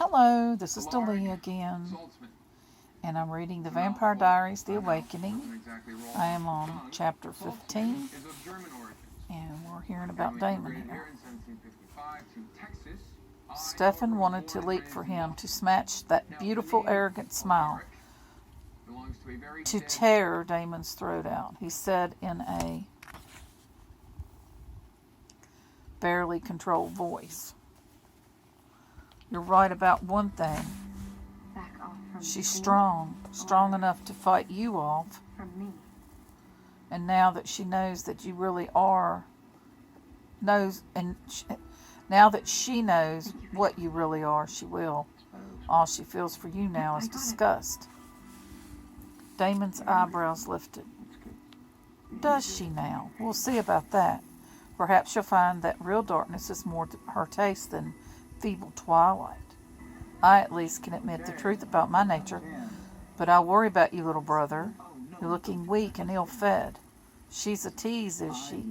Hello, this is Delia again, and I'm reading The Vampire Diaries, The Awakening. I am on chapter 15, and we're hearing about Damon here. Stefan wanted to leap for him, to smash that beautiful, arrogant smile, to tear Damon's throat out. He said in a barely controlled voice. You're right about one thing. She's strong enough to fight you off. And now that she knows that you really are, now that she knows what you really are, she will. All she feels for you now is disgust. Damon's eyebrows lifted. Does she now? We'll see about that. Perhaps you'll find that real darkness is more to her taste than feeble twilight. I at least can admit the truth about my nature, but I worry about you, little brother. You're looking weak and ill-fed. She's a tease, is she?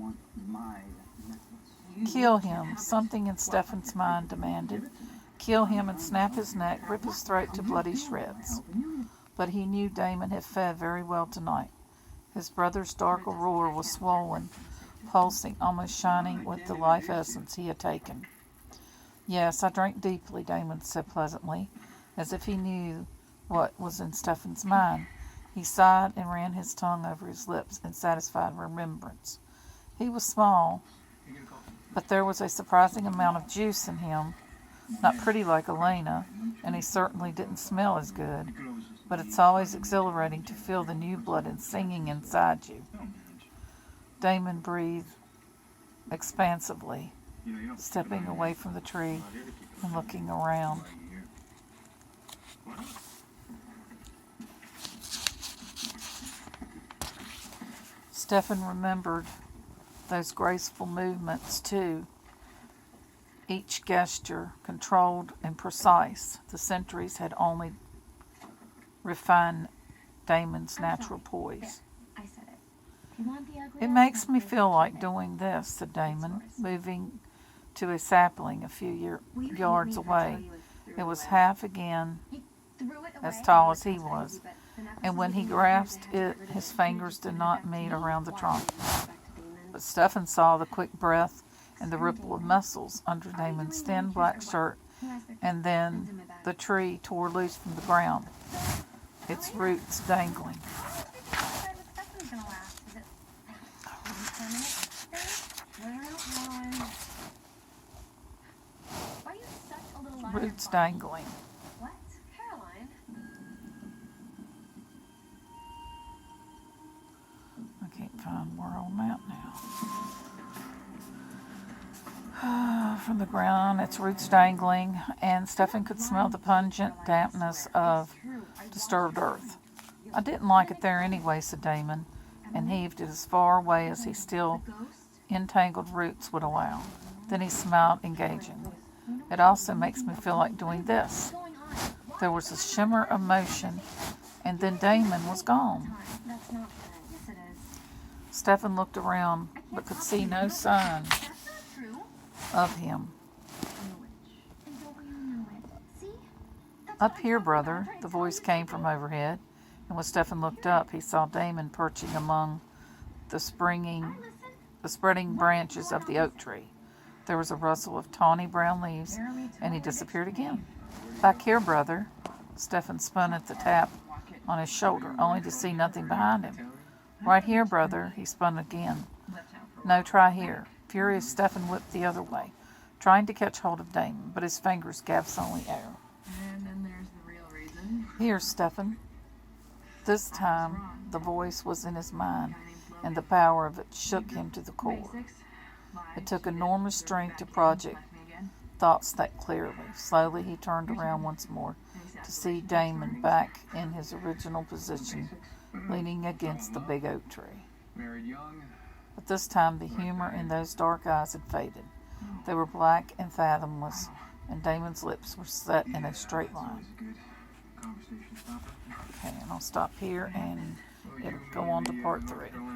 Kill him, something in Stefan's mind demanded. Kill him and snap his neck, rip his throat to bloody shreds. But he knew Damon had fed very well tonight. His brother's dark aurora was swollen, pulsing, almost shining with the life essence he had taken. Yes, I drank deeply, Damon said pleasantly, as if he knew what was in Stefan's mind. He sighed and ran his tongue over his lips in satisfied remembrance. He was small, but there was a surprising amount of juice in him. Not pretty like Elena, and he certainly didn't smell as good, but it's always exhilarating to feel the new blood and singing inside you. Damon breathed expansively, stepping away from the tree and looking around. Stefan remembered those graceful movements too, each gesture controlled and precise. The centuries had only refined Damon's natural poise. It makes me feel like doing this, said Damon, moving to a sapling a few yards away. It was half again as tall as he was, and when he grasped it, his fingers did not meet around the trunk. But Stefan saw the quick breath and the ripple of muscles under Damon's thin black shirt, and then the tree tore loose from the ground, its roots dangling. Roots dangling. What? Caroline? I can't find where I'm at now. From the ground, its roots dangling, and Stefan could smell the pungent dampness of disturbed earth. I didn't like it there anyway, said Damon, and heaved it as far away as his still entangled roots would allow. Then he smiled engagingly. It also makes me feel like doing this. There was a shimmer of motion, and then Damon was gone. Stefan looked around, but could see no sign of him. Up here, brother, the voice came from overhead, and when Stefan looked up, he saw Damon perching among the spreading branches of the oak tree. There was a rustle of tawny brown leaves, and he disappeared again. Back here, brother. Stefan spun at the tap on his shoulder, only to see nothing behind him. Right here, brother. He spun again. No, try here. Furious, Stefan whipped the other way, trying to catch hold of Damon, but his fingers gasped only air. And then there's the real reason. Here, Stefan. This time, the voice was in his mind, and the power of it shook him to the core. It took enormous strength to project thoughts that clearly. Slowly he turned around once more to see Damon back in his original position, leaning against the big oak tree. But this time the humor in those dark eyes had faded. They were black and fathomless, and Damon's lips were set in a straight line. Okay, and I'll stop here and it'll go on to part 3.